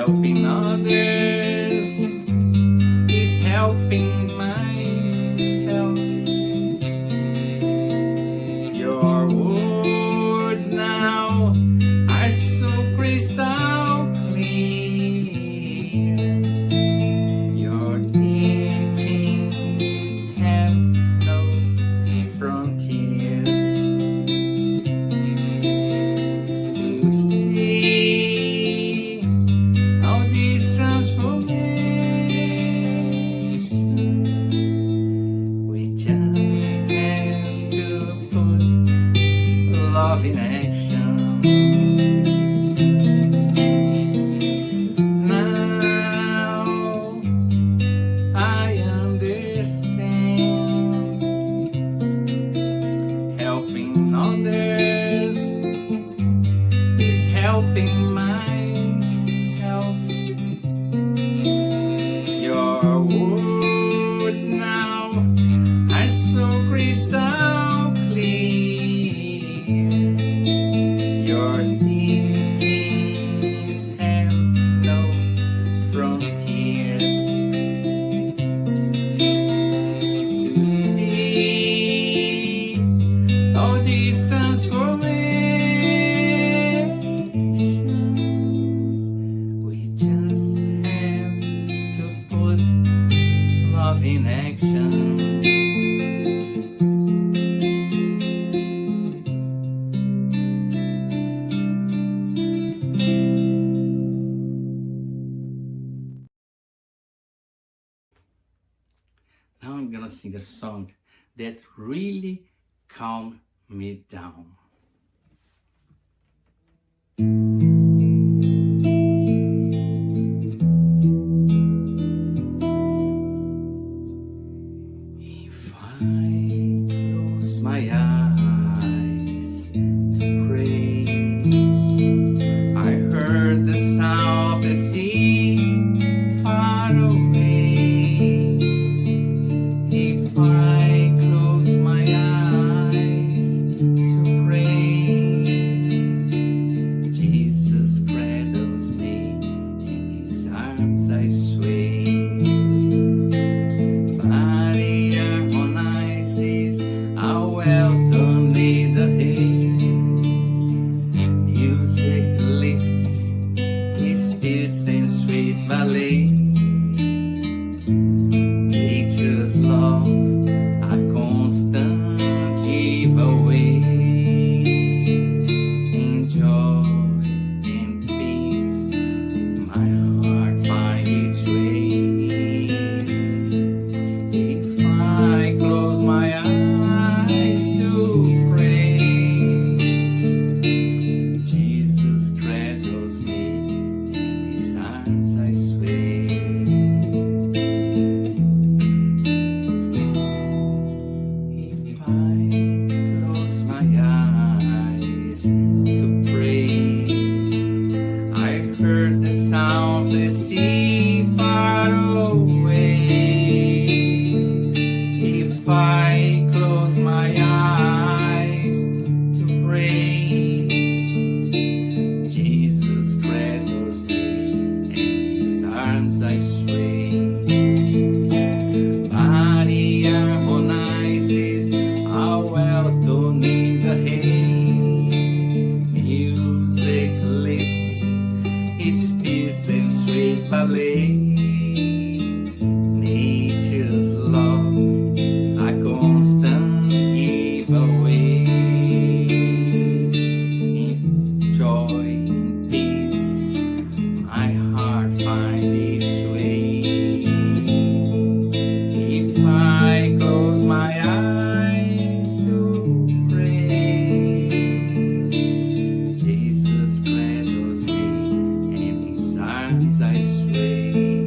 helping others is helping myself. Your words now are so crystal clear. Your teachings have no frontiers. To see how this transformation, we just have to put love in action. Now I understand, helping others is helping myself. Your words now are so crystal clear. Your teachings have no frontiers. To see all these transformations, we just have to put love in action. Now I'm gonna sing a song that really calmed me down. If I close my eyes to pray, I heard the sound of the sea far away. If I close my eyes to pray, Jesus cradles me, in His arms I sway. Body harmonizes, how well done in the hay. Music lifts His spirits in sweet ballet. Nature's love, a constant giveaway. In joy and peace, my heart finds its way. If I close my eyes to pray, Jesus cradles me, in His arms I sway. If I close my eyes to pray, I heard the sound of the sea far away. If I close my eyes to pray, Jesus cradles me, in His arms I sway. Body harmonizes, how well done in the hay. Music lifts His spirits in sweet ballet. Nature's love, a constant giveaway. In joy and peace, my heart finds its way. If I close my eyes to pray, Jesus cradles me, in His arms I sway.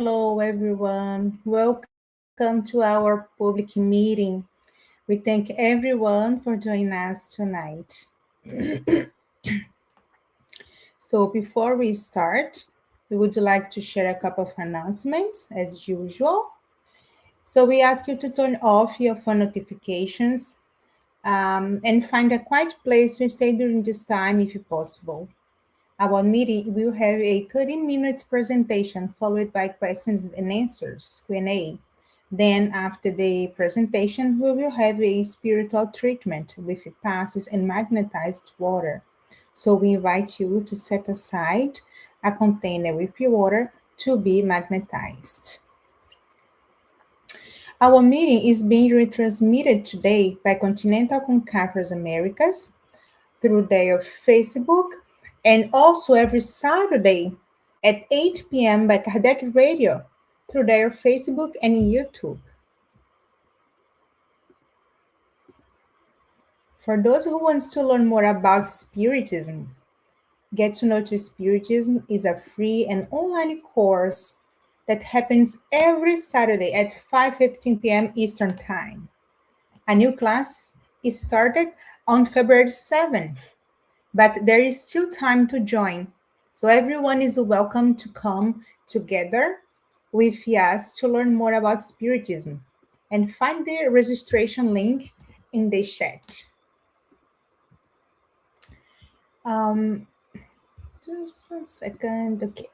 Hello, everyone. Welcome to our public meeting. We thank everyone for joining us tonight. So, before we start, we would like to share a couple of announcements as usual. So, we ask you to turn off your phone notifications and find a quiet place to stay during this time if possible. Our meeting will have a 30 minutes presentation followed by questions and answers Q&A. Then after the presentation, we will have a spiritual treatment with passes and magnetized water. So we invite you to set aside a container with your water to be magnetized. Our meeting is being retransmitted today by Continental Conquerors Americas through their Facebook and also every Saturday at 8 p.m. by Kardec Radio through their Facebook and YouTube. For those who want to learn more about Spiritism, Get to Know to Spiritism is a free and online course that happens every Saturday at 5:15 p.m. Eastern Time. A new class is started on February 7th, but there is still time to join. So everyone is welcome to come together with us to learn more about Spiritism and find the registration link in the chat. Um, just one second. Okay.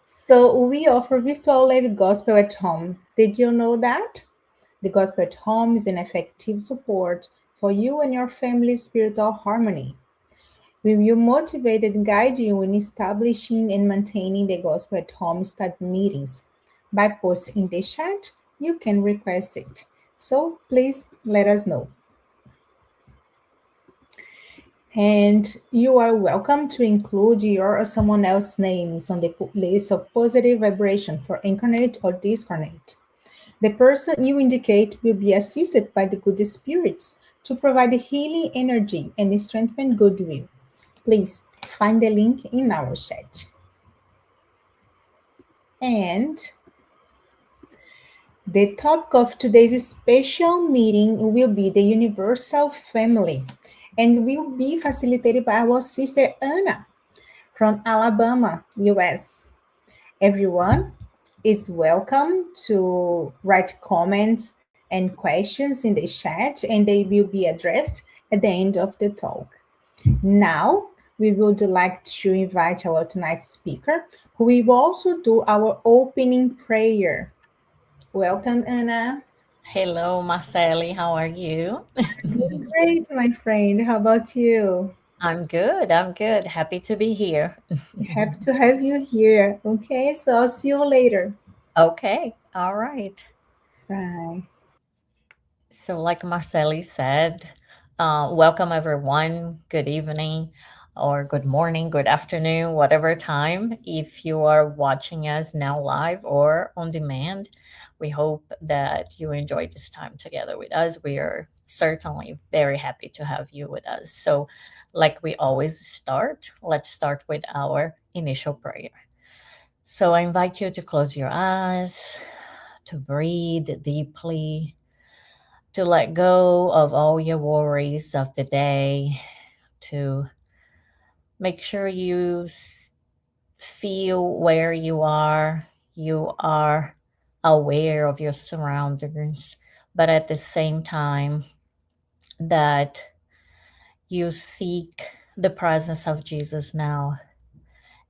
So we offer virtual live gospel at home. Did you know that? The gospel at home is an effective support for you and your family's spiritual harmony. We will motivate and guide you in establishing and maintaining the gospel at home study meetings. By posting in the chat, you can request it. So please let us know. And you are welcome to include your or someone else's names on the list of positive vibration for incarnate or discarnate. The person you indicate will be assisted by the good spirits to provide healing energy and strengthen goodwill. Please find the link in our chat. And the topic of today's special meeting will be the universal family and will be facilitated by our sister Anna from Alabama, US. Everyone is welcome to write comments and questions in the chat, and they will be addressed at the end of the talk. Now, we would like to invite our tonight's speaker, who will also do our opening prayer. Welcome, Anna. Hello, Marceli. How are you? Doing great, my friend. How about you? I'm good. I'm good. Happy to be here. Happy to have you here. Okay, so I'll see you later. Okay. All right. Bye. So, like Marceli said, welcome everyone. Good evening, or good morning, good afternoon, whatever time. If you are watching us now live or on demand, we hope that you enjoyed this time together with us. We are certainly very happy to have you with us. So, like we always start, let's start with our initial prayer. So, I invite you to close your eyes, to breathe deeply, to let go of all your worries of the day, to make sure you feel where you are. You are aware of your surroundings, but at the same time, that you seek the presence of Jesus now,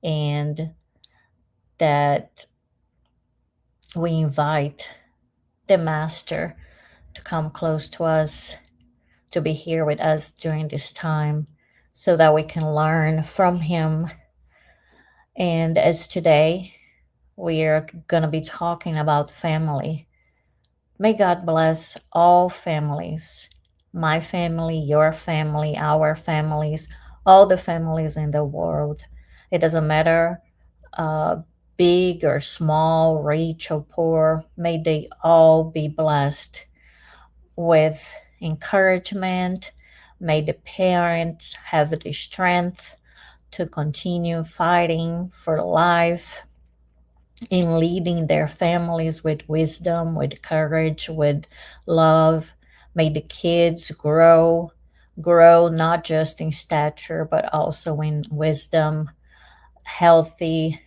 and that we invite the Master to come close to us, to be here with us during this time so that we can learn from him. And as today, we are going to be talking about family. May God bless all families, my family, your family, our families, all the families in the world. It doesn't matter uh, big or small, rich or poor. May they all be blessed with encouragement. May the parents have the strength to continue fighting for life. in leading their families with wisdom, with courage, with love. May the kids grow not just in stature, but also in wisdom, healthy,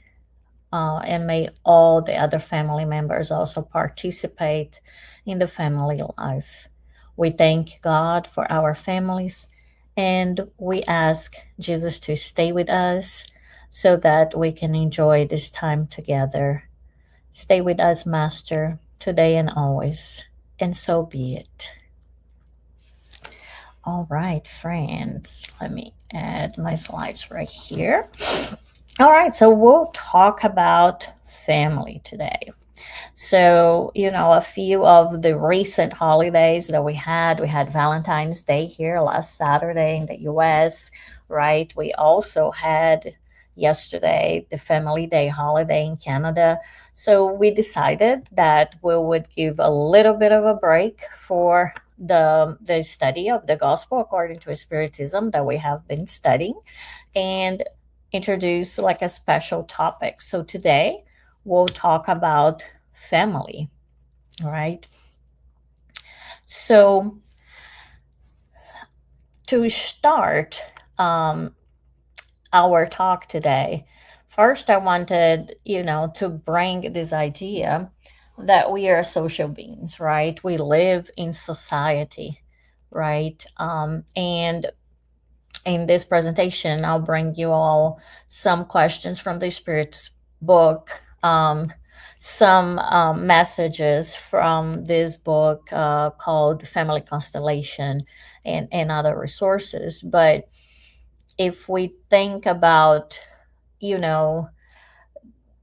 and may all the other family members also participate in the family life. We thank God for our families and we ask Jesus to stay with us so that we can enjoy this time together. Stay with us, Master, today and always, and so be it. All right, friends, let me add my slides right here. All right, so we'll talk about family today. So, a few of the recent holidays that we had Valentine's Day here last Saturday in the US, right? We also had yesterday the Family Day holiday in Canada. So, we decided that we would give a little bit of a break for the study of the gospel according to Spiritism that we have been studying and introduce like a special topic. So, today we'll talk about family, right? So, to start our talk today, first I wanted, to bring this idea that we are social beings, right? We live in society, right? And in this presentation, I'll bring you all some questions from the Spirit's book, some messages from this book called Family Constellation, and other resources. But if we think about, you know,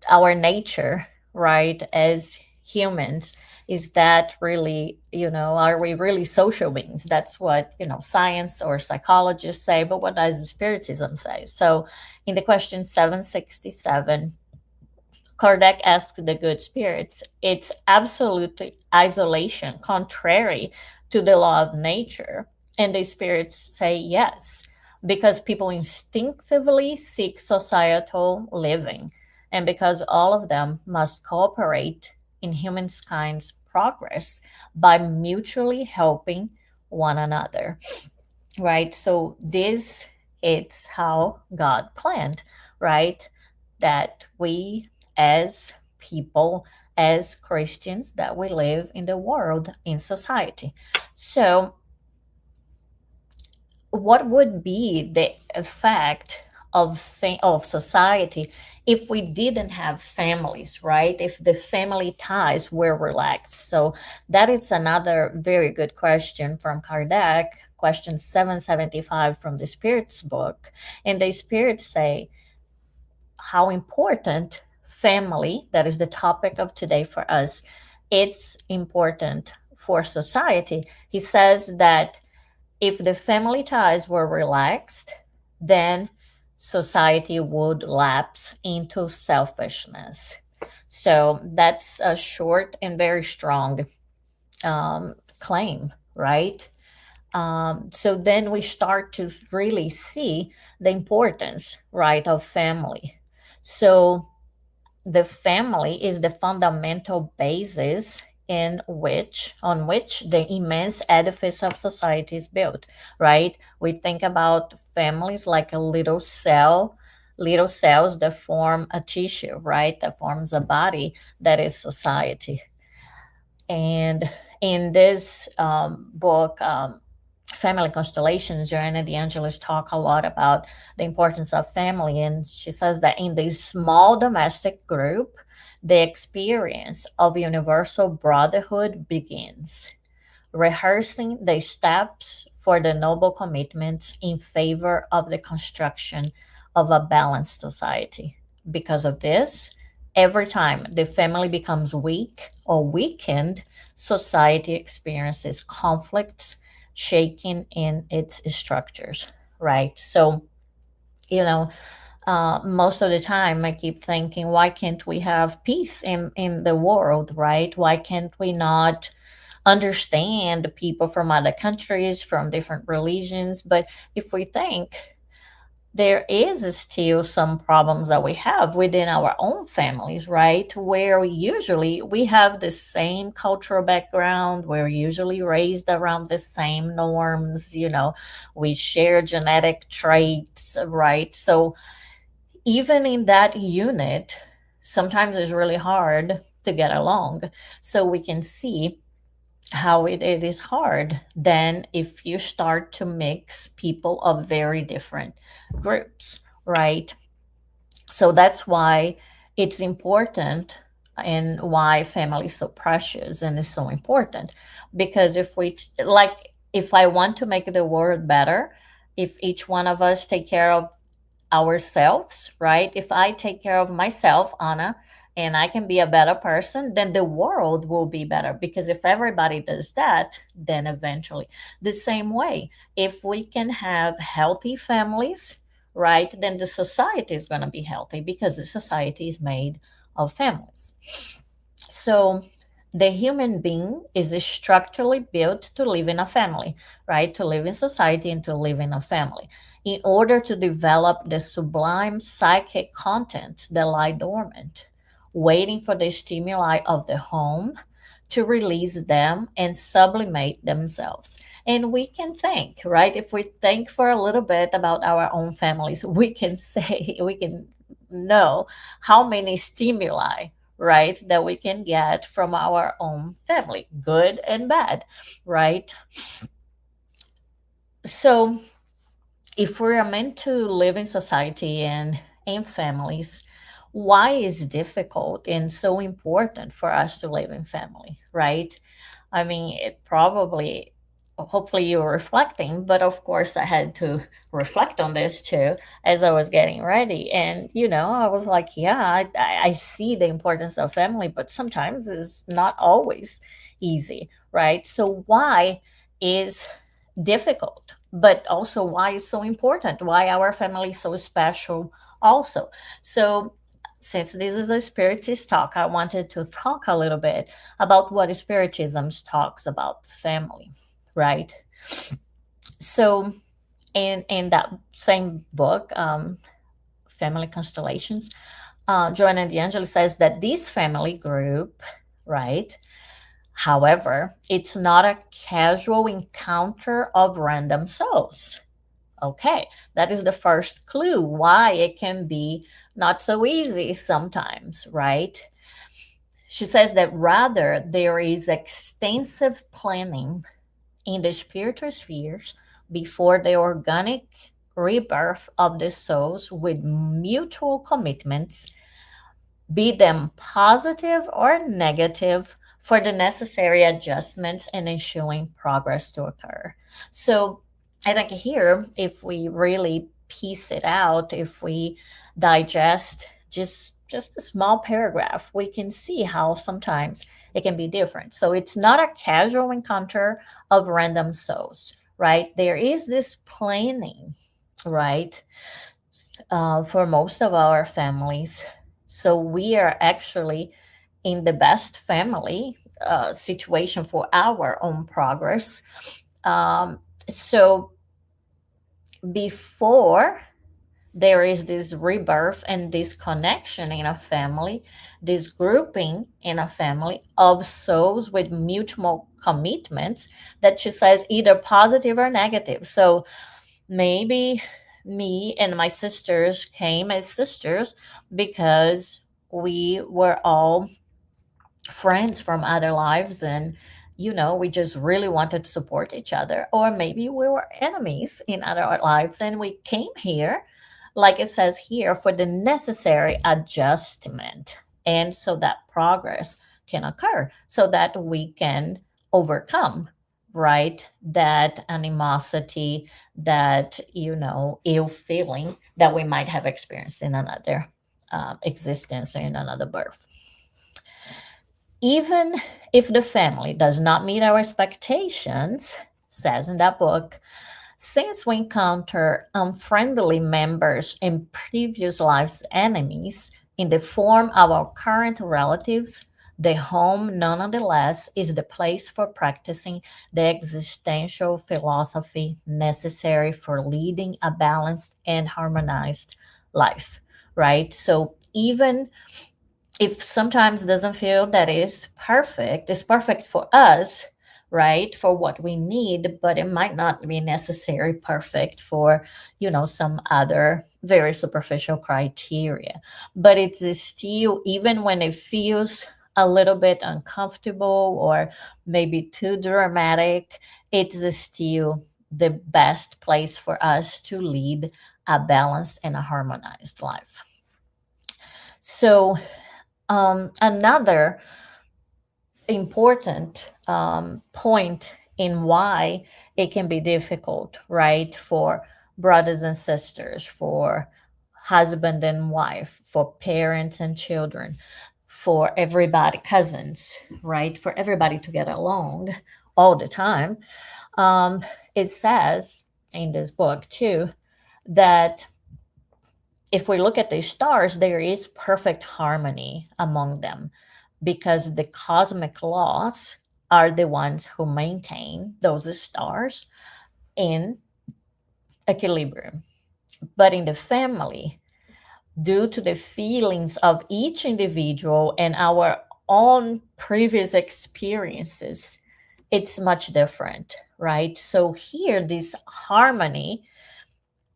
our nature, right, as humans, is that really, are we really social beings? That's what, science or psychologists say, but what does Spiritism say? So in the question 767, Kardec asked the good spirits, it's absolute isolation, contrary to the law of nature. And the spirits say yes, because people instinctively seek societal living, and because all of them must cooperate in humankind's progress by mutually helping one another. Right? So this it's how God planned, right? That we as people, as Christians, that we live in the world, in society. So what would be the effect of society if we didn't have families, right? If the family ties were relaxed? So that is another very good question from Kardec, question 775 from the Spirit's book. And the Spirits say how important family, that is the topic of today for us, it's important for society. He says that if the family ties were relaxed, then society would lapse into selfishness. So that's a short and very strong claim, right? So then we start to really see the importance, right, of family. So the family is the fundamental basis on which the immense edifice of society is built, right? We think about families like a little cells that form a tissue, right? That forms a body, that is society. And in this book, Family Constellations, Joanna de Angelis talk a lot about the importance of family. And she says that in this small domestic group, the experience of universal brotherhood begins, rehearsing the steps for the noble commitments in favor of the construction of a balanced society. Because of this, every time the family becomes weak or weakened, society experiences conflicts, shaking in its structures, right? So, most of the time I keep thinking, why can't we have peace in the world, right? Why can't we not understand people from other countries, from different religions? But if we think, there is still some problems that we have within our own families, right? Where we have the same cultural background, we're usually raised around the same norms, we share genetic traits, right? So even in that unit, sometimes it's really hard to get along. So we can see how it is hard then if you start to mix people of very different groups, right? So that's why it's important, and why family is so precious and is so important. Because if I want to make the world better, if each one of us take care of ourselves, right? If I take care of myself, Anna, and I can be a better person, then the world will be better. Because if everybody does that, then eventually, the same way, if we can have healthy families, right, then the society is going to be healthy because the society is made of families. So the human being is structurally built to live in a family, right? To live in society and to live in a family. In order to develop the sublime psychic contents that lie dormant, waiting for the stimuli of the home to release them and sublimate themselves. And we can think, right? If we think for a little bit about our own families, we can say, we can know how many stimuli, right, that we can get from our own family, good and bad, right? So if we are meant to live in society and in families, why is difficult and so important for us to live in family, right? I mean, it probably, hopefully you were reflecting, but of course I had to reflect on this too as I was getting ready. And, I was like, yeah, I see the importance of family, but sometimes it's not always easy, right? So why is difficult, but also why is so important? Why our family is so special also? So since this is a spiritist talk, I wanted to talk a little bit about what spiritism talks about family, right? So in that same book, Family Constellations, Joanna D'Angelo says that this family group, right? However, it's not a casual encounter of random souls. Okay, that is the first clue why it can be not so easy sometimes, right? She says that rather there is extensive planning in the spiritual spheres before the organic rebirth of the souls with mutual commitments, be them positive or negative, for the necessary adjustments and ensuring progress to occur. So I think here, if we really piece it out, if we digest just a small paragraph, we can see how sometimes it can be different. So it's not a casual encounter of random souls, right? There is this planning, right, for most of our families. So we are actually in the best family situation for our own progress. So before there is this rebirth and this connection in a family, this grouping in a family of souls with mutual commitments that she says either positive or negative. So maybe me and my sisters came as sisters because we were all friends from other lives, and we just really wanted to support each other. Or maybe we were enemies in other lives and we came here, like it says here, for the necessary adjustment, and so that progress can occur, so that we can overcome, right, that animosity, that ill feeling that we might have experienced in another existence or in another birth. Even if the family does not meet our expectations, says in that book, since we encounter unfriendly members in previous lives' enemies in the form of our current relatives, The home, nonetheless, is the place for practicing the existential philosophy necessary for leading a balanced and harmonized life, right? So even if sometimes doesn't feel that is perfect, it's perfect for us, right, for what we need, but it might not be necessary perfect for, some other very superficial criteria. But it's still, even when it feels a little bit uncomfortable or maybe too dramatic, it's still the best place for us to lead a balanced and a harmonized life. So another important point in why it can be difficult, right, for brothers and sisters, for husband and wife, for parents and children, for everybody, cousins, right, for everybody to get along all the time. It says in this book too that if we look at the stars, there is perfect harmony among them because the cosmic laws are the ones who maintain those stars in equilibrium. But in the family, due to the feelings of each individual and our own previous experiences, it's much different, right? So here, this harmony,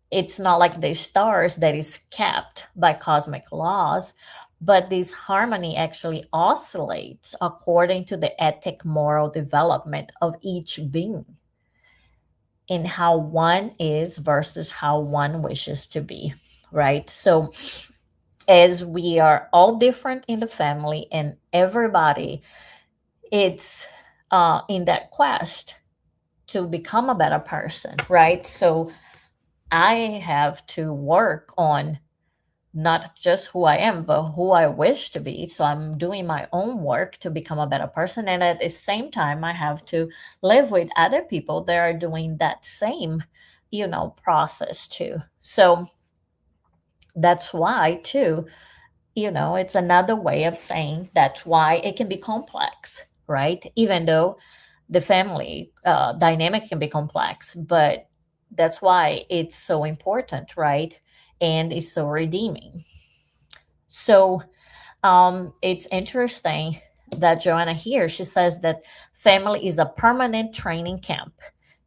it's not like the stars that is kept by cosmic laws, but this harmony actually oscillates according to the ethic moral development of each being in how one is versus how one wishes to be, right? So as we are all different in the family and everybody, it's in that quest to become a better person, right? So I have to work on not just who I am, but who I wish to be. So I'm doing my own work to become a better person. And at the same time, I have to live with other people that are doing that same, process too. So that's why, too, it's another way of saying that's why it can be complex, right? Even though the family dynamic can be complex, but that's why it's so important, right? And it's so redeeming. So it's interesting that Joanna here, she says that family is a permanent training camp.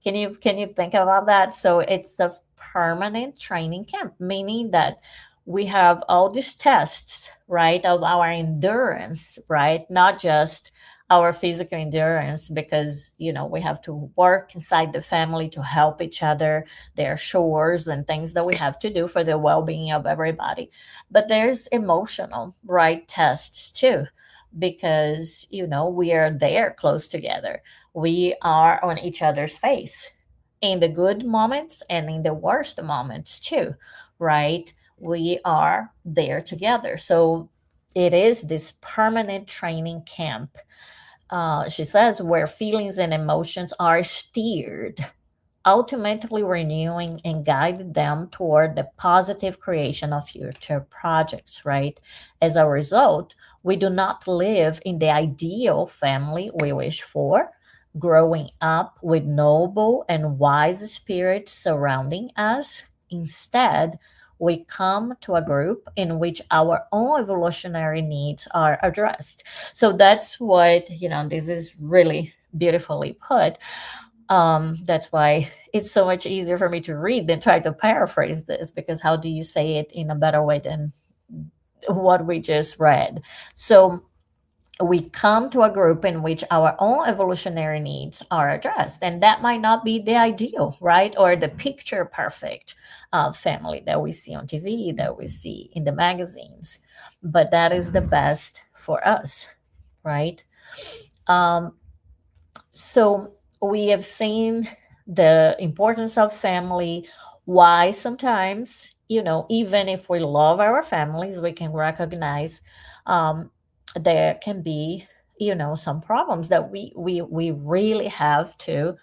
Can you think about that? So it's a permanent training camp, meaning that we have all these tests, right, of our endurance, right? Not just our physical endurance, because we have to work inside the family to help each other. There are chores and things that we have to do for the well-being of everybody, but there's emotional, right, tests too, because we are there close together. We are on each other's face in the good moments and in the worst moments too, right? We are there together. So it is this permanent training camp. She says, where feelings and emotions are steered, ultimately renewing and guiding them toward the positive creation of future projects, right? As a result, we do not live in the ideal family we wish for, growing up with noble and wise spirits surrounding us. Instead, we come to a group in which our own evolutionary needs are addressed. So that's what, this is really beautifully put. That's why it's so much easier for me to read than try to paraphrase this, because how do you say it in a better way than what we just read? So we come to a group in which our own evolutionary needs are addressed, and that might not be the ideal, right, or the picture perfect family that we see on TV, that we see in the magazines, but that is the best for us, right? um, so we have seen the importance of family, why sometimes, even if we love our families, we can recognize um, there can be, some problems that we really have to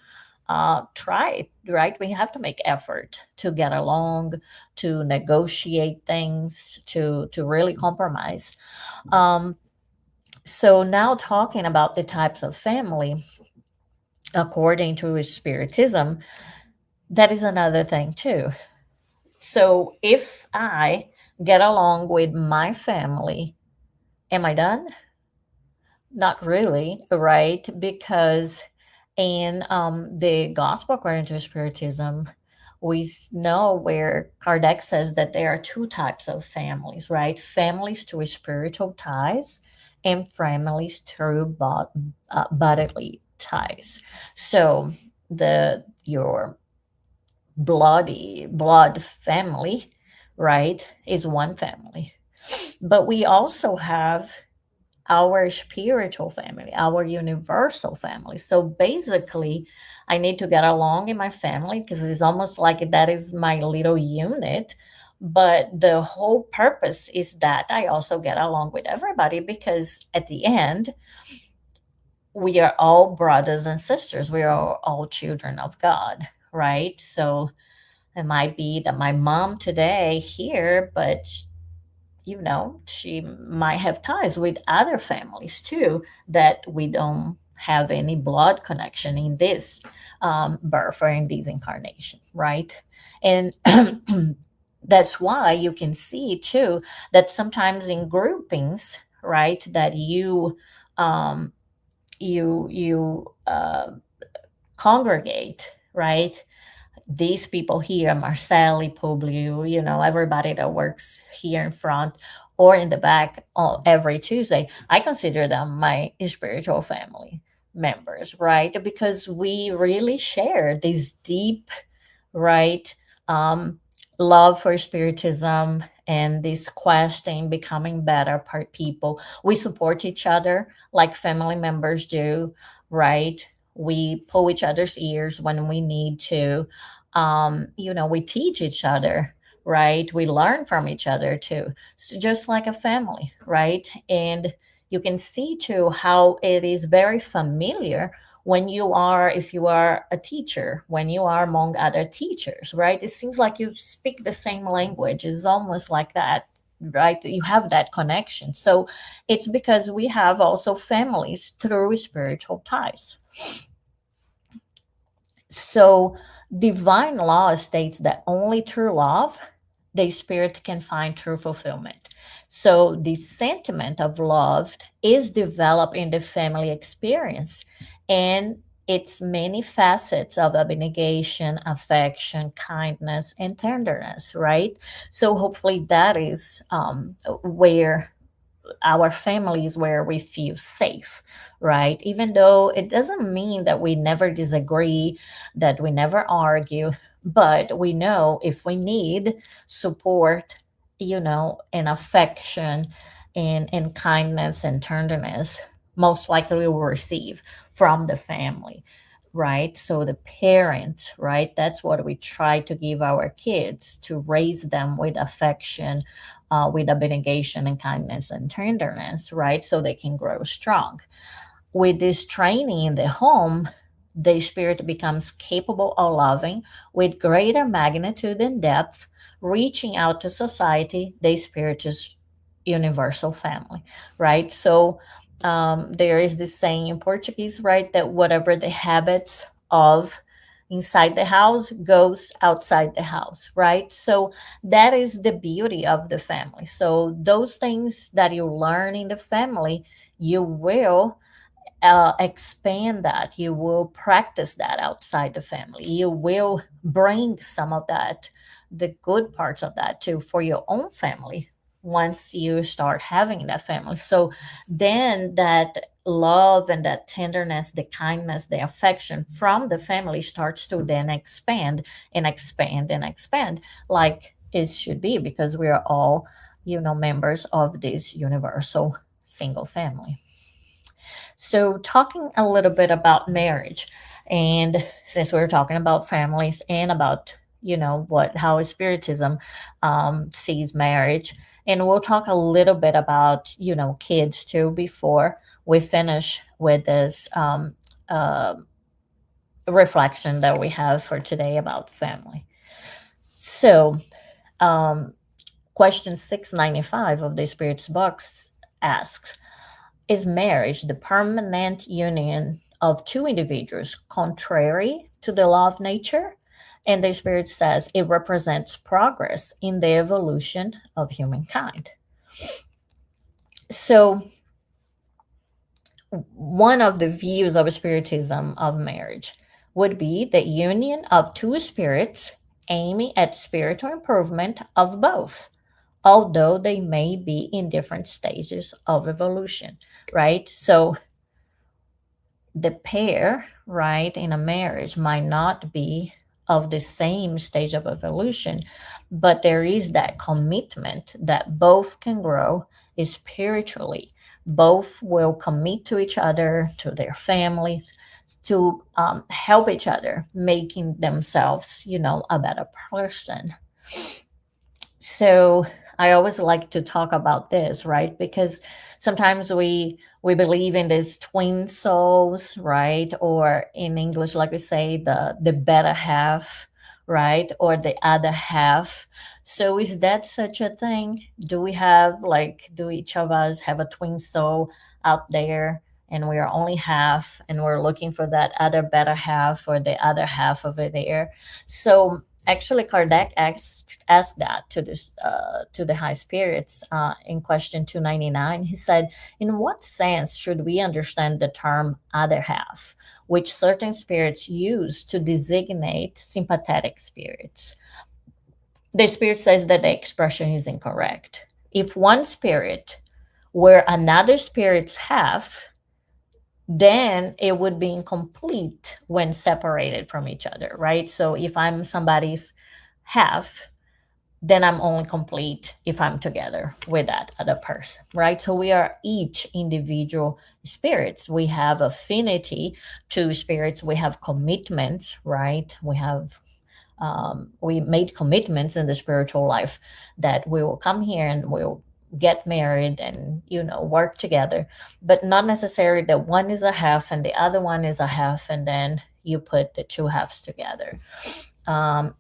try, right? We have to make effort to get along, to negotiate things, to really compromise. Um, So now talking about the types of family according to Spiritism, that is another thing too. So if I get along with my family, am I done? Not really, right? Because in the Gospel according to Spiritism, know where Kardec says that there are two types of families, right? Families through spiritual ties and families through bodily ties. So your blood family, right, is one family. But we also have our spiritual family, our universal family. So basically, I need to get along in my family because it's almost like that is my little unit. But the whole purpose is that I also get along with everybody because at the end, we are all brothers and sisters. We are all children of God, right? So it might be that my mom today here, but she might have ties with other families too that we don't have any blood connection in this birth or in this incarnation, right? And that's why you can see too that sometimes in groupings, right, that um, you congregate, right? These people here, Marcelli, Publio, everybody that works here in front or in the back every Tuesday, I consider them my spiritual family members, right? Because we really share this deep, right, um, love for spiritism and this quest in becoming better part people. We support each other like family members do, right? We pull each other's ears when we need to. We teach each other, right? We learn from each other too. So just like a family, right? And you can see too how it is very familiar when if you are a teacher, when you are among other teachers, right? It seems like you speak the same language. It's almost like that, right? You have that connection. So it's because we have also families through spiritual ties. So divine law states that only through love the spirit can find true fulfillment. So the sentiment of love is developed in the family experience and its many facets of abnegation, affection, kindness, and tenderness, right? So hopefully that is where our families where we feel safe, right? Even though it doesn't mean that we never disagree, that we never argue, but we know if we need support, and affection and kindness and tenderness, most likely we will receive from the family, right? So the parents, right? That's what we try to give our kids to raise them with affection, with abnegation and kindness and tenderness, right? So they can grow strong. With this training in the home, the spirit becomes capable of loving with greater magnitude and depth, reaching out to society. The spirit is universal family, right? So there is this saying in Portuguese, right, that whatever the habits of inside the house goes outside the house, right? So that is the beauty of the family. So those things that you learn in the family, you will expand that. You will practice that outside the family. You will bring some of that, the good parts of that too, for your own family once you start having that family. So then that love and that tenderness, the kindness, the affection from the family starts to then expand and expand and expand like it should be because we are all, members of this universal single family. So, talking a little bit about marriage, and since we're talking about families and about how Spiritism sees marriage, and we'll talk a little bit about kids too before we finish with this uh, reflection that we have for today about family. So, question 695 of the Spirit's box asks, Is marriage the permanent union of two individuals contrary to the law of nature? And the Spirit says it represents progress in the evolution of humankind. So, one of the views of Spiritism of marriage would be the union of two spirits aiming at spiritual improvement of both, although they may be in different stages of evolution, right? So, the pair, right, in a marriage might not be of the same stage of evolution, but there is that commitment that both can grow spiritually. Both will commit to each other, to their families, to help each other, making themselves, a better person. So I always like to talk about this, right? Because sometimes we believe in these twin souls, right? Or in English, like we say, the better half, right? Or the other half. So is that such a thing? Do we have like do each of us have a twin soul out there? And we are only half, and we're looking for that other better half or the other half over there. So actually, Kardec asked that to the high spirits in question 299. He said, "In what sense should we understand the term other half, which certain spirits use to designate sympathetic spirits?" The spirit says that the expression is incorrect. If one spirit were another spirit's half, then it would be incomplete when separated from each other, right? So if I'm somebody's half, then I'm only complete if I'm together with that other person, right? So we are each individual spirits. We have affinity to spirits. We have commitments, right? We made commitments in the spiritual life that we will come here and we'll get married and work together, but not necessarily that one is a half and the other one is a half and then you put the two halves together. um,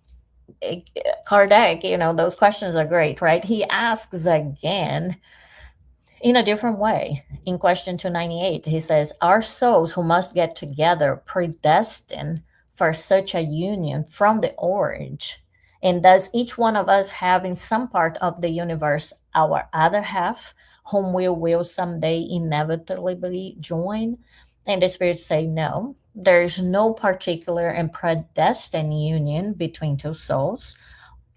Kardec, those questions are great, right? He asks again in a different way. In question 298, he says, "Are souls who must get together predestined for such a union from the origin? And does each one of us have in some part of the universe our other half, whom we will someday inevitably join?" And the spirits say, no, there is no particular and predestined union between two souls.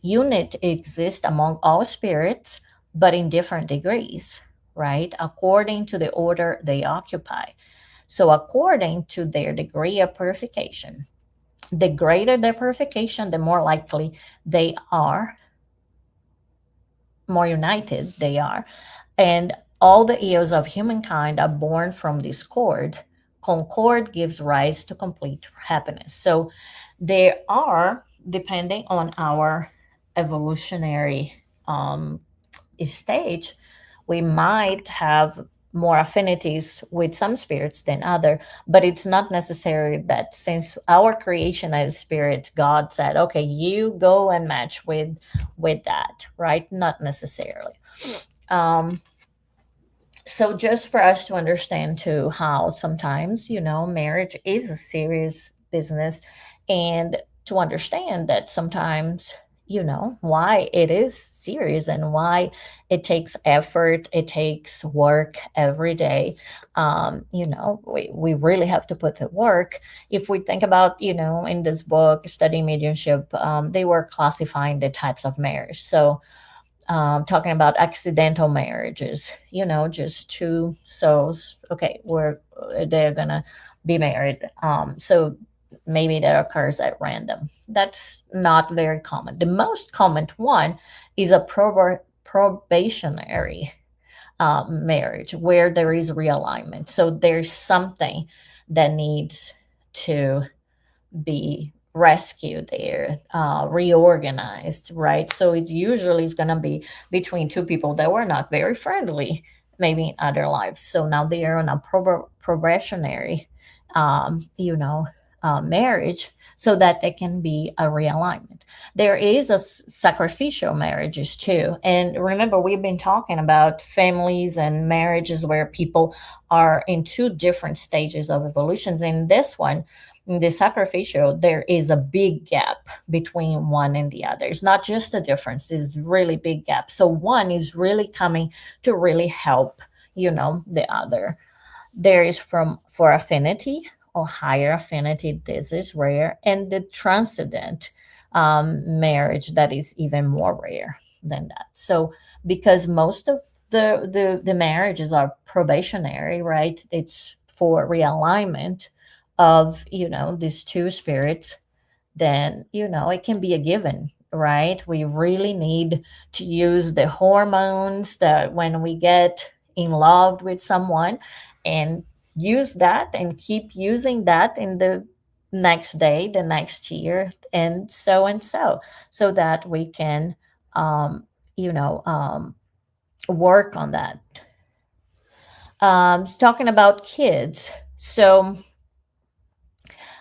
Unit exists among all spirits, but in different degrees, right? According to the order they occupy. So, according to their degree of purification, the greater their purification, the more likely they are, more united they are. And all the eons of humankind are born from discord. Concord gives rise to complete happiness. So, there are, depending on our evolutionary stage, we might have more affinities with some spirits than other, but it's not necessary that since our creation as spirit, God said, okay, you go and match with that, right? Not necessarily. um so just for us to understand too how sometimes marriage is a serious business, and to understand that sometimes why it is serious and why it takes effort, it takes work every day. We really have to put the work. If we think about in this book Study Mediumship, they were classifying the types of marriage. So talking about accidental marriages, just two souls. Okay, they're gonna be married. So maybe that occurs at random. That's not very common. The most common one is a probationary marriage where there is realignment. So there's something that needs to be rescued there, reorganized, right? So it usually is going to be between two people that were not very friendly, maybe in other lives. So now they are on a probationary, marriage so that there can be a realignment. There is a sacrificial marriages too. And remember, we've been talking about families and marriages where people are in two different stages of evolutions. In this one, in the sacrificial, there is a big gap between one and the other. It's not just a difference, it's really big gap. So one is really coming to really help, the other. There is from for affinity or higher affinity, this is rare, and the transcendent marriage that is even more rare than that. So because most of the marriages are probationary, right? It's for realignment of these two spirits, then it can be a given, right? We really need to use the hormones that when we get in love with someone, and use that and keep using that in the next day, the next year, and so that we can um, you know work on that. Talking about kids, so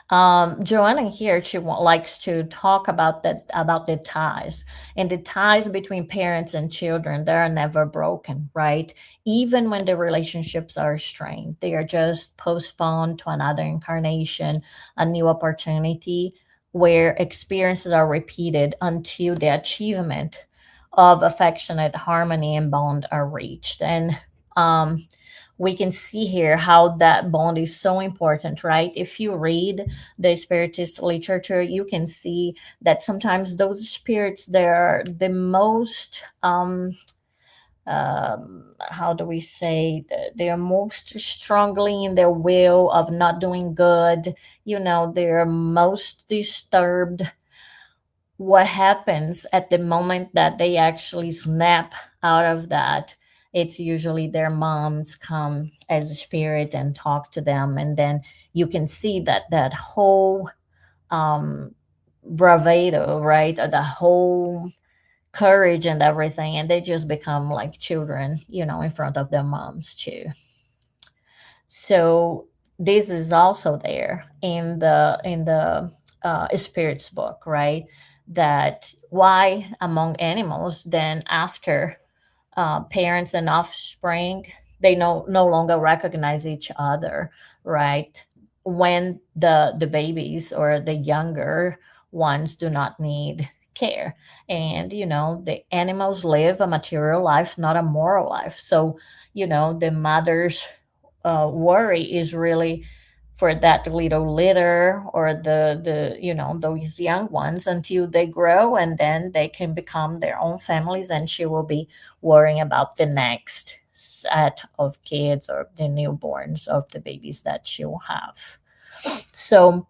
Joanna here, likes to talk about the ties, and the ties between parents and children. They are never broken, right? Even when the relationships are strained, they are just postponed to another incarnation, a new opportunity where experiences are repeated until the achievement of affectionate harmony and bond are reached. And we can see here how that bond is so important, right? If you read the spiritist literature, you can see that sometimes those spirits, they're the most how do we say that, they are most strongly in their will of not doing good. They're most disturbed. What happens at the moment that they actually snap out of that, it's usually their moms come as a spirit and talk to them, and then you can see that whole um bravado, right? The whole courage and everything, and they just become like children, in front of their moms too. So this is also there in the spirits book, right? That why among animals, then after parents and offspring, they no longer recognize each other, right? When the babies or the younger ones do not need care. And the animals live a material life, not a moral life. So the mother's worry is really for that little litter, or those young ones, until they grow, and then they can become their own families, and she will be worrying about the next set of kids or the newborns of the babies that she will have. So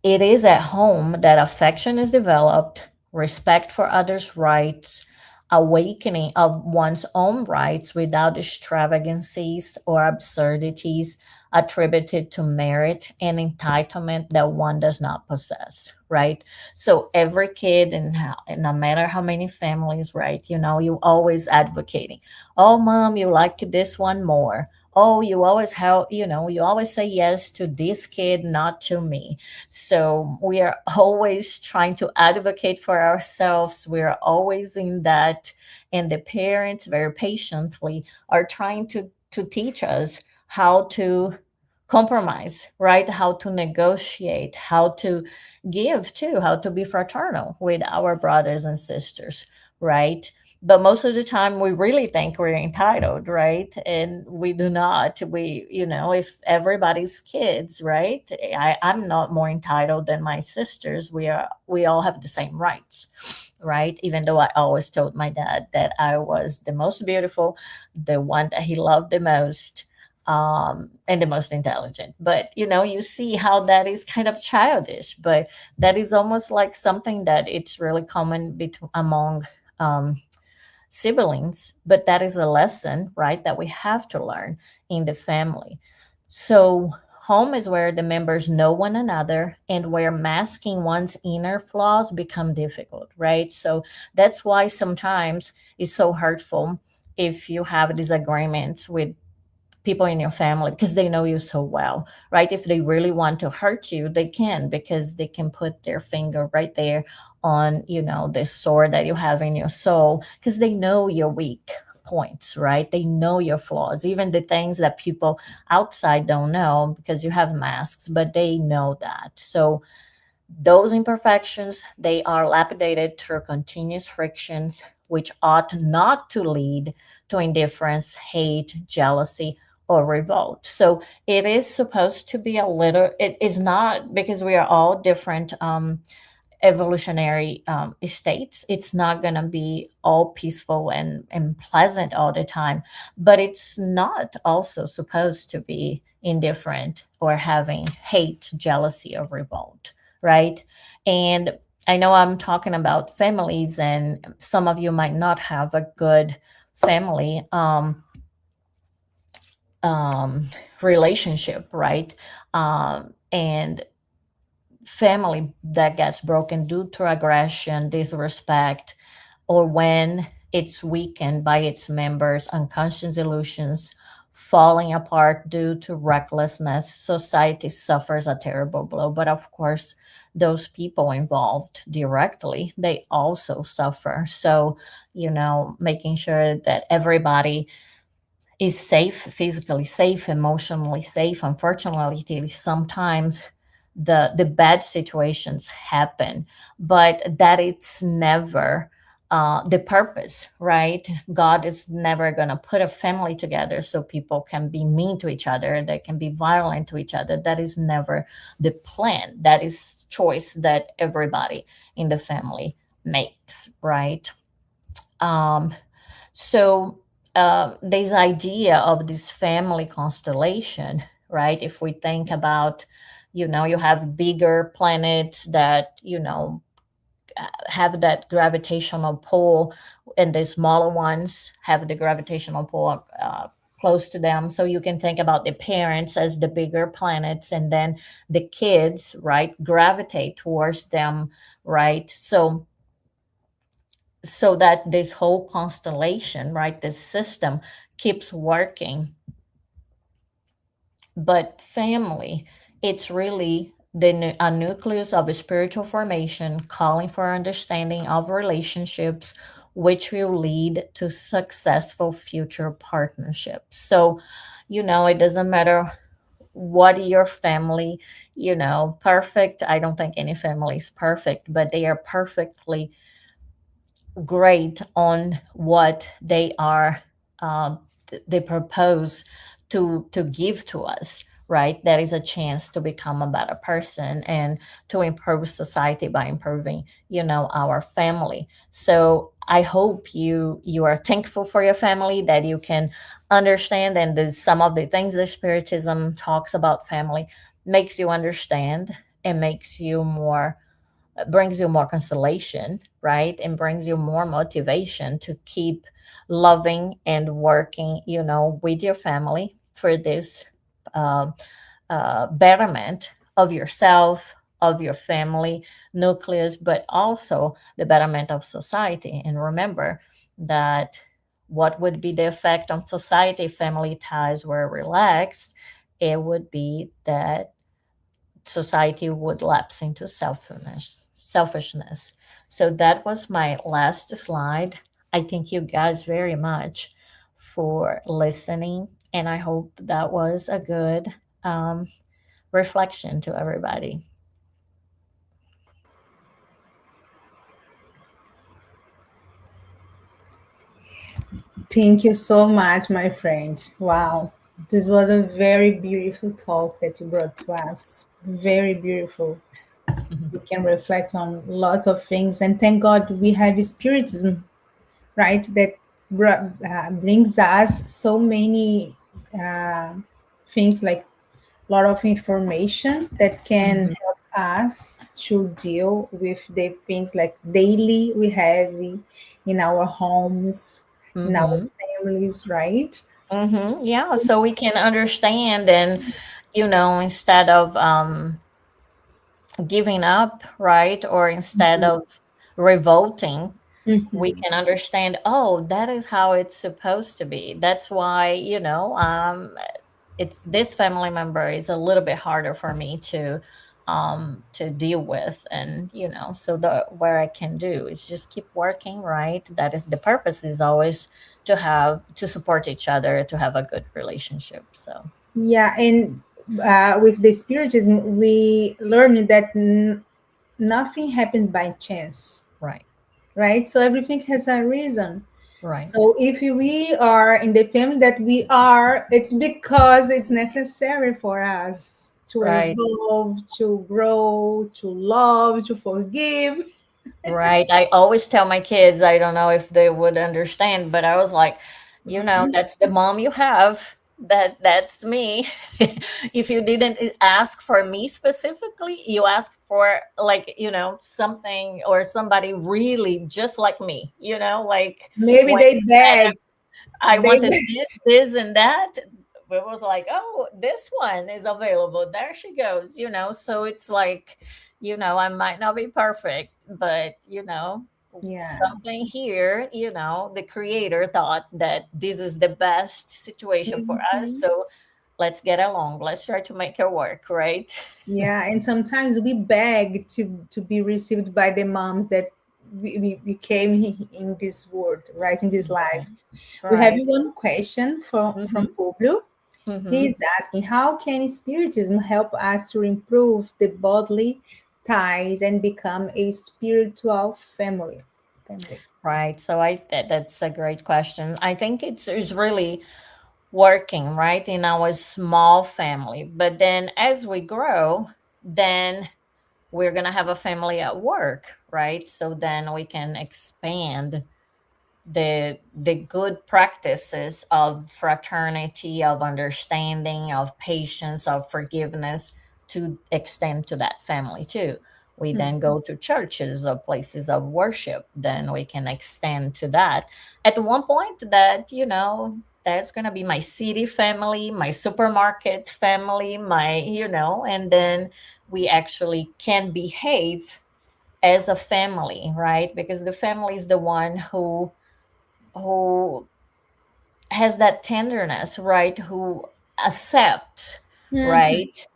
it is at home that affection is developed, respect for others' rights, awakening of one's own rights without extravagancies or absurdities attributed to merit and entitlement that one does not possess, right? So every kid, and no matter how many families, right, you always advocating, oh, mom, you like this one more. Oh, you always help, you always say yes to this kid, not to me. So we are always trying to advocate for ourselves. We're always in that. And the parents very patiently are trying to teach us how to compromise, right? How to negotiate, how to give too, how to be fraternal with our brothers and sisters, right? But most of the time we really think we're entitled, right? And we do not. If everybody's kids, right? I'm not more entitled than my sisters. We all have the same rights, right? Even though I always told my dad that I was the most beautiful, the one that he loved the most, and the most intelligent. But you see how that is kind of childish, but that is almost like something that it's really common among siblings. But that is a lesson, right, that we have to learn in the family. So home is where the members know one another, and where masking one's inner flaws become difficult, right? So that's why sometimes it's so hurtful if you have disagreements with people in your family, because they know you so well, right? If they really want to hurt you, they can, because they can put their finger right there on, this sword that you have in your soul, because they know your weak points, right? They know your flaws, even the things that people outside don't know because you have masks, but they know that. So those imperfections, they are lapidated through continuous frictions, which ought not to lead to indifference, hate, jealousy, or revolt. So it is supposed to be a little, it is not, because we are all different evolutionary states. It's not going to be all peaceful and pleasant all the time, but it's not also supposed to be indifferent or having hate, jealousy, or revolt, right? And I know I'm talking about families, and some of you might not have a good family um, relationship, right? And family that gets broken due to aggression, disrespect, or when it's weakened by its members' unconscious illusions, falling apart due to recklessness, society suffers a terrible blow. But of course, those people involved directly, they also suffer. So, making sure that everybody is safe, physically safe, emotionally safe. Unfortunately, sometimes the bad situations happen, but that it's never the purpose, right? God is never going to put a family together so people can be mean to each other, they can be violent to each other. That is never the plan. That is choice that everybody in the family makes, right? Um, so this idea of this family constellation, right? If we think about, you have bigger planets that, have that gravitational pull, and the smaller ones have the gravitational pull close to them. So you can think about the parents as the bigger planets, and then the kids, right, gravitate towards them, right? So that this whole constellation, right, this system keeps working. But family, it's really a nucleus of a spiritual formation, calling for understanding of relationships, which will lead to successful future partnerships. So, it doesn't matter what your family, perfect. I don't think any family is perfect, but they are perfectly great on what they are, they propose to give to us, right? There is a chance to become a better person and to improve society by improving, our family. So I hope you are thankful for your family, that you can understand, and some of the things the spiritism talks about family makes you understand, and makes you more, brings you more consolation, right? And brings you more motivation to keep loving and working, with your family for this uh, betterment of yourself, of your family nucleus, but also the betterment of society. And remember that what would be the effect on society if family ties were relaxed? It would be that society would lapse into selfishness. So that was my last slide. I thank you guys very much for listening, and I hope that was a good reflection to everybody. Thank you so much, my friend. Wow. This was a very beautiful talk that you brought to us. Very beautiful. We can reflect on lots of things. And thank God we have Spiritism, right? That brings us so many uh, things, like a lot of information that can Mhm. help us to deal with the things like daily we have in our homes, in our Mhm. families, right? Mhm. Yeah, so we can understand, and instead of giving up, right? Or instead of revolting, We Mhm. can understand, oh, that is how it's supposed to be. That's why, it's this family member is a little bit harder for me to deal with. And so the where I can do is just keep working, right? That is the purpose, is always to support each other, to have a good relationship. So Yeah, and with the spiritism, we learn that nothing happens by chance, right, right? So everything has a reason. right, So if we are in the family that we are, it's because it's necessary for us to right. evolve, to grow, to love, to forgive. Right. I always tell my kids, I don't know if they would understand, but I was like, that's the mom you have. That's me. If you didn't ask for me specifically, you asked for, like, something or somebody really just like me, like Maybe when they beg. I They wanted this and that. It was like, oh, this one is available. There she goes, So it's like, I might not be perfect, but yeah. something here, the creator thought that this is the best situation for us. Mhm. So let's get along. Let's try to make it work, right? Yeah, and sometimes we beg to be received by the moms that we came in this world, right, in this life. Right. We have Right. one question from Mm-hmm. Publio. Mm-hmm. He's asking, how can Spiritism help us to improve the bodily ties and become a spiritual family? Family. Right. So that's a great question. I think it's really working, right, in our small family. But then as we grow, then we're going to have a family at work, right? So then we can expand the good practices of fraternity, of understanding, of patience, of forgiveness, to extend to that family too. We then go to churches or places of worship, then we can extend to that. At one point, that that's going to be my city family, my supermarket family, and then we actually can behave as a family, right? Because the family is the one who has that tenderness, right? Who accepts, Mhm. right?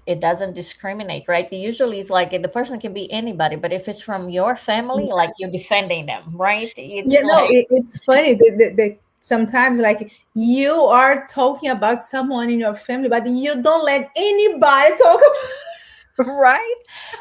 It doesn't discriminate, right? Usually it's like the person can be anybody, but if it's from your family, like you're defending them, right? It's You know, like it's funny that sometimes, like, you are talking about someone in your family, but you don't let anybody talk right,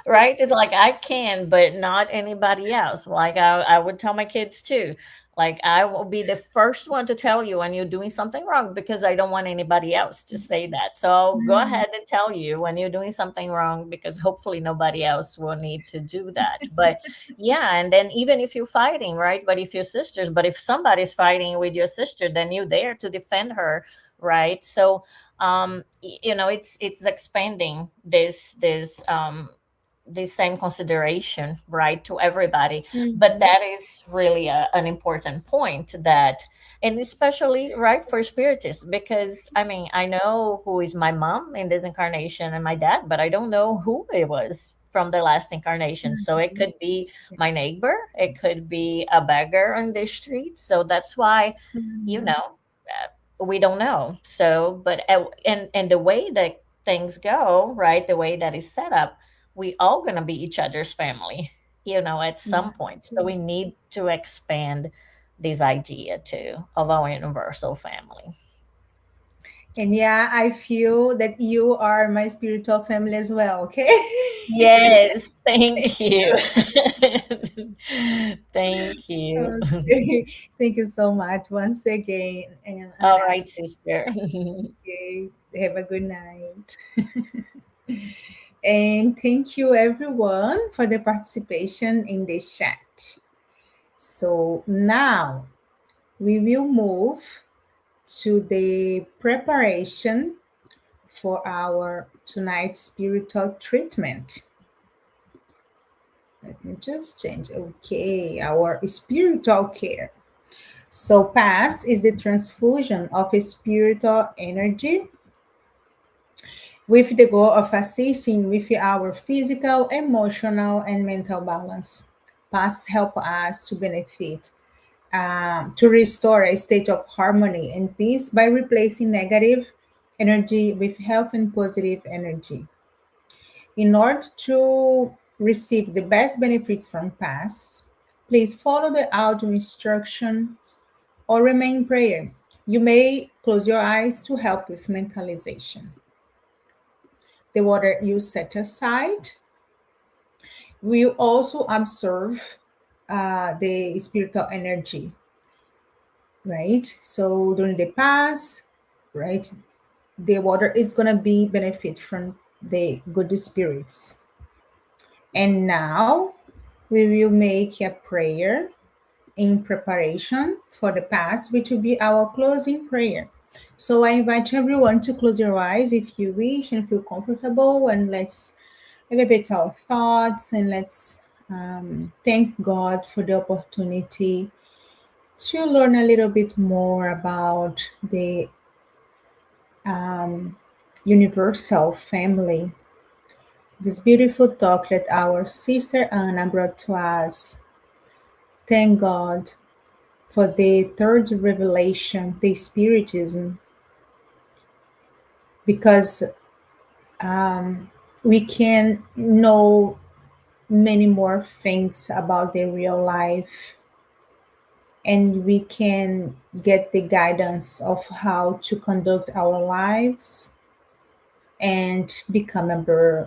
right. It's like I can, but not anybody else. Like I would tell my kids too. Like I will be the first one to tell you when you're doing something wrong, because I don't want anybody else to say that. So I'll go about. ahead and tell you when you're doing something wrong, because hopefully nobody else will need to do that. But yeah, and then even if you're fighting, right? But if your sisters, but if somebody's fighting with your sister, then you're there to defend her, right? So it's expanding this same consideration, right, to everybody. But Mhm. that is really an important point, that, and especially right for spiritists, because I mean, I know who is my mom in this incarnation and my dad, but I don't know who it was from the last incarnation. So it could be my neighbor, it could be a beggar on the street. So that's why, you Mhm. know we don't know. So, but and the way that things go, right, the way that is set up, we all gonna be each other's family, at some point. So we need to expand this idea too of our universal family. And yeah, I feel that you are my spiritual family as well, okay? Yes, Thank thank you. you. Thank you. Okay. Thank you so much once again. And All right, sister. okay, have a good night. And thank you everyone for the participation in this chat. So now we will move to the preparation for our tonight's spiritual treatment. Let me just change. Okay, our spiritual care. So, pass is the transfusion of a spiritual energy with the goal of assisting with our physical, emotional, and mental balance. Pass help us to benefit, to restore a state of harmony and peace by replacing negative energy with health and positive energy. In order to receive the best benefits from Pass, please follow the audio instructions or remain in prayer. You may close your eyes to help with mentalization. The water you set aside will also absorb the spiritual energy, right? So during the Pass, right, the water is going to be benefit from the good spirits. And now we will make a prayer in preparation for the Pass, which will be our closing prayer. So I invite everyone to close your eyes if you wish and feel comfortable, and let's elevate our thoughts and let's thank God for the opportunity to learn a little bit more about the universal family. This beautiful talk that our sister Anna brought to us. Thank God for the third revelation, the Spiritism, because we can know many more things about the real life, and we can get the guidance of how to conduct our lives and become a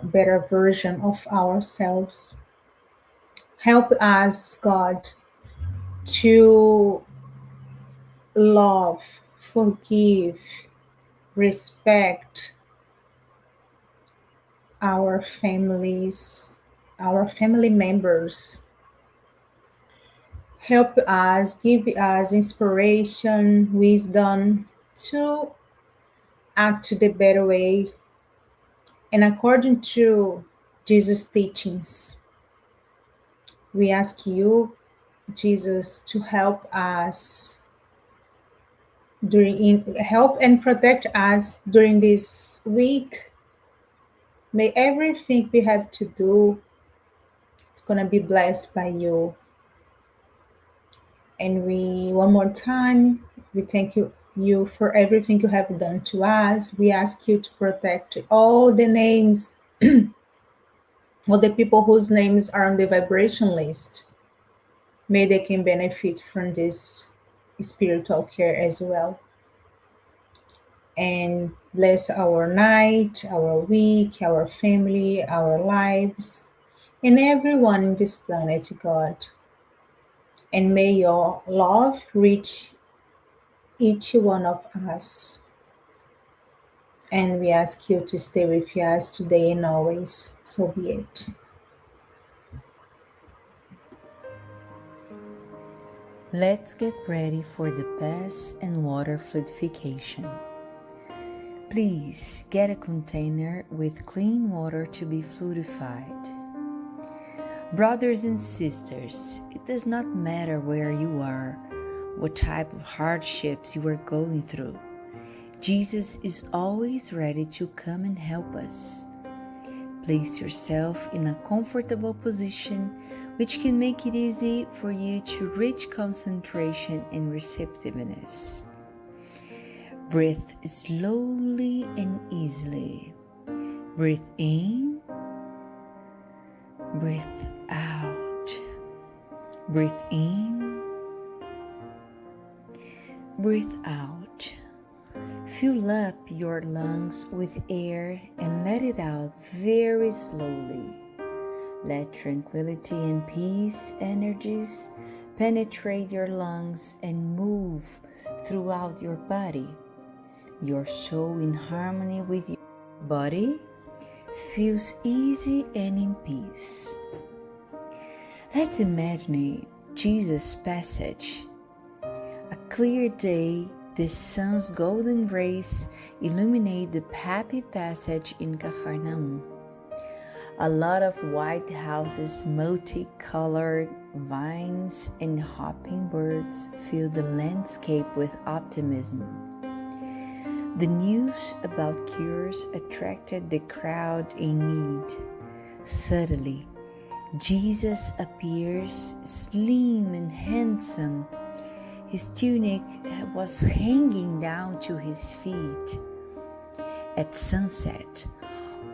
better version of ourselves. Help us, God, to love, forgive, respect our families, our family members. Help us, give us inspiration, wisdom to act the better way and according to Jesus' teachings. We ask you, Jesus, to help us help and protect us during this week. May everything we have to do, it's gonna be blessed by you. And we one more time, we thank you for everything you have done to us. We ask you to protect all the names, all the people whose names are on the vibration list. May they can benefit from this spiritual care as well. And bless our night, our week, our family, our lives, and everyone in this planet, God. And may your love reach each one of us. And we ask you to stay with us today and always. So be it. Let's get ready for the pass and water fluidification. Please get a container with clean water to be fluidified. Brothers and sisters, it does not matter where you are, what type of hardships you are going through. Jesus is always ready to come and help us. Place yourself in a comfortable position which can make it easy for you to reach concentration and receptiveness. Breathe slowly and easily. Breathe in, breathe out. Breathe in, breathe out. Fill up your lungs with air and let it out very slowly. Let tranquility and peace energies penetrate your lungs and move throughout your body. Your soul in harmony with your body feels easy and in peace. Let's imagine Jesus' passage. A clear day, the sun's golden rays illuminate the happy passage in Capernaum. A lot of white houses, multicolored vines, and hopping birds fill the landscape with optimism. The news about cures attracted the crowd in need. Suddenly, Jesus appears slim and handsome. His tunic was hanging down to his feet. At sunset,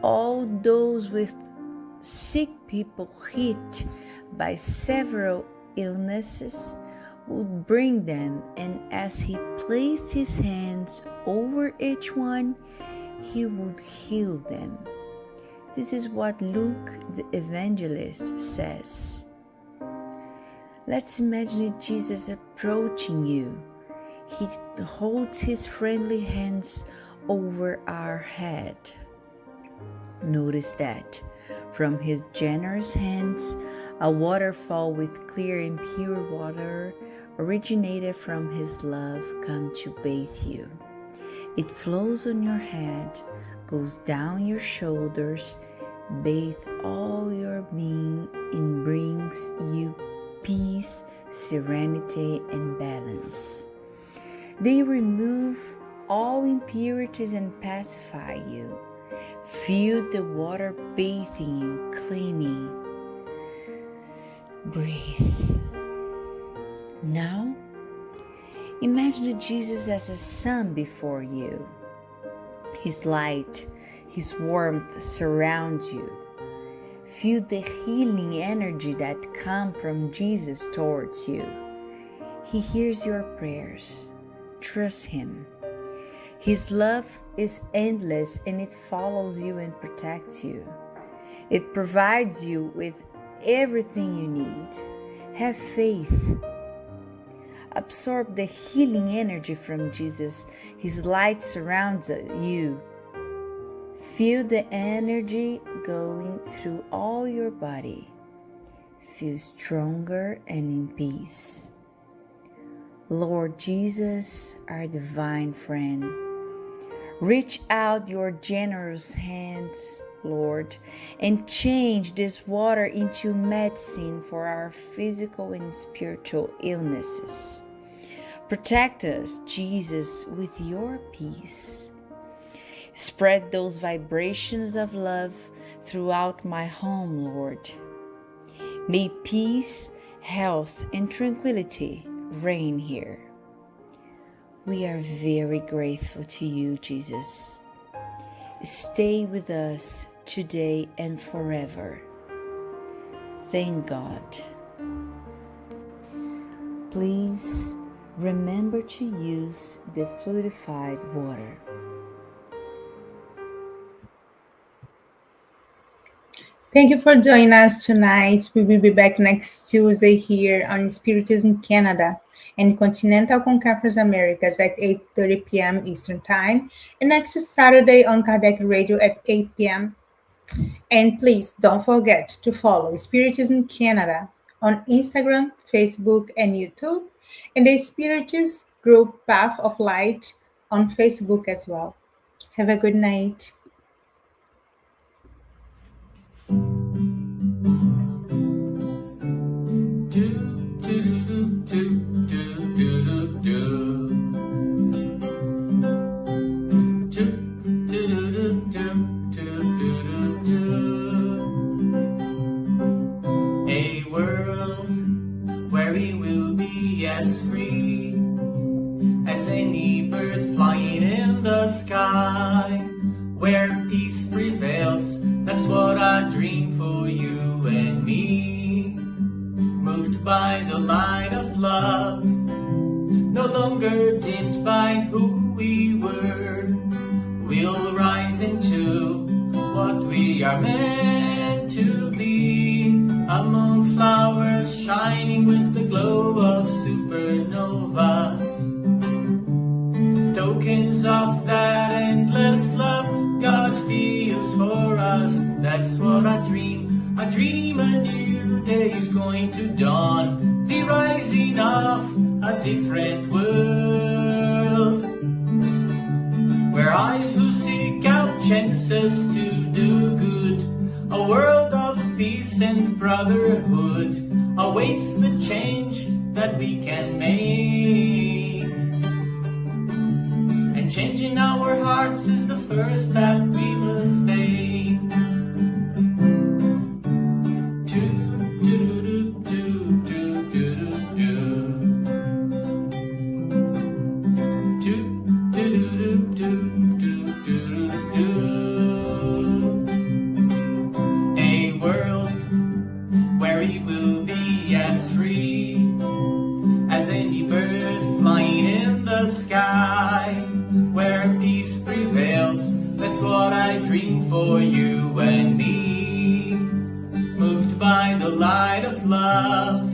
all those with sick people hit by several illnesses would bring them, and as he placed his hands over each one, he would heal them. This is what Luke the evangelist says. Let's imagine Jesus approaching you. He holds his friendly hands over our head. Notice that from his generous hands, a waterfall with clear and pure water originated from his love come to bathe you. It flows on your head, goes down your shoulders, bathe all your being, and brings you peace, serenity, and balance. They remove all impurities and pacify you. Feel the water bathing you, cleaning. Breathe. Now, imagine Jesus as a sun before you. His light, his warmth surrounds you. Feel the healing energy that comes from Jesus towards you. He hears your prayers. Trust him. His love is endless and it follows you and protects you. It provides you with everything you need. Have faith. Absorb the healing energy from Jesus. His light surrounds you. Feel the energy going through all your body. Feel stronger and in peace. Lord Jesus, our divine friend, reach out your generous hands, Lord, and change this water into medicine for our physical and spiritual illnesses. Protect us, Jesus, with your peace. Spread those vibrations of love throughout my home, Lord. May peace, health, and tranquility reign here. We are very grateful to you, Jesus. Stay with us today and forever. Thank God. Please remember to use the fluidified water. Thank you for joining us tonight. We will be back next Tuesday here on Spiritism Canada and Continental Conference Americas at 8:30 p.m. Eastern Time, and next Saturday on Kardec Radio at 8 p.m. And please don't forget to follow Spiritism Canada on Instagram, Facebook, and YouTube, and the Spiritist group Path of Light on Facebook as well. Have a good night. A world where we will be as free as any bird flying in the sky, where peace prevails. That's what I dream for you and me. Moved by the light of love, no longer dimmed by who we were. We'll rise into what we are meant to be, among flowers shining with the glow of supernovas. Tokens of that endless love God feels for us. That's what I dream. I dream a new day is going to dawn, the rising of a different world, where eyes who seek out chances to do good, a world of peace and brotherhood awaits the change that we can make. And changing our hearts is the first that we must take. To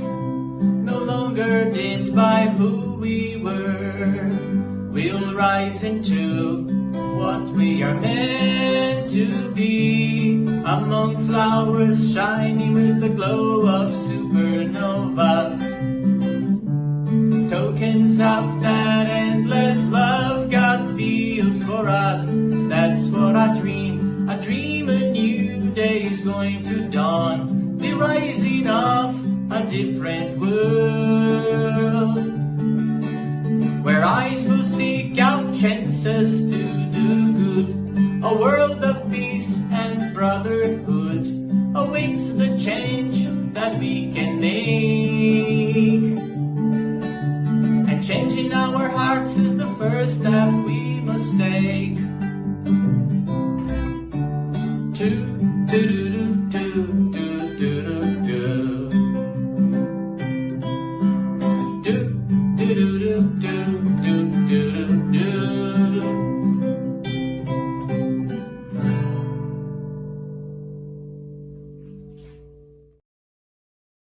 no longer dimmed by who we were. We'll rise into what we are meant to be, among flowers shining with the glow of supernovas, tokens of that endless love God feels for us. That's what I dream a new day is going to dawn, the rising of a different world, where eyes will seek out chances to do good. A world of peace and brotherhood awaits the change that we can make, and change in our hearts